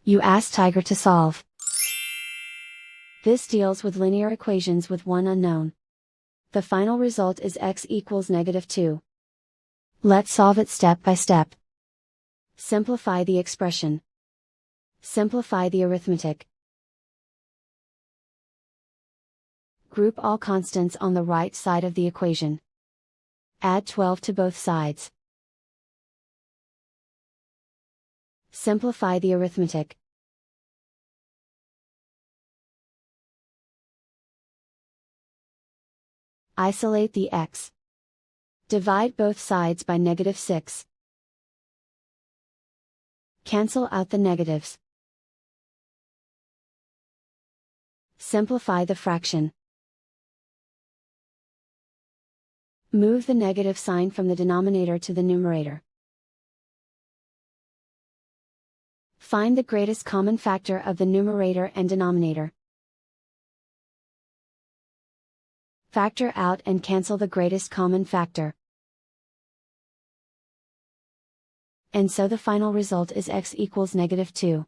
You ask Tiger to solve. This deals with linear equations with one unknown. The final result is x equals -2. Let's solve it step by step. Simplify the expression. Simplify the arithmetic. Group all constants on the right side of the equation. Add 12 to both sides. Simplify the arithmetic. Isolate the x. Divide both sides by -6. Cancel out the negatives. Simplify the fraction. Move the negative sign from the denominator to the numerator. Find the greatest common factor of the numerator and denominator. Factor out and cancel the greatest common factor. And so the final result is x equals -2.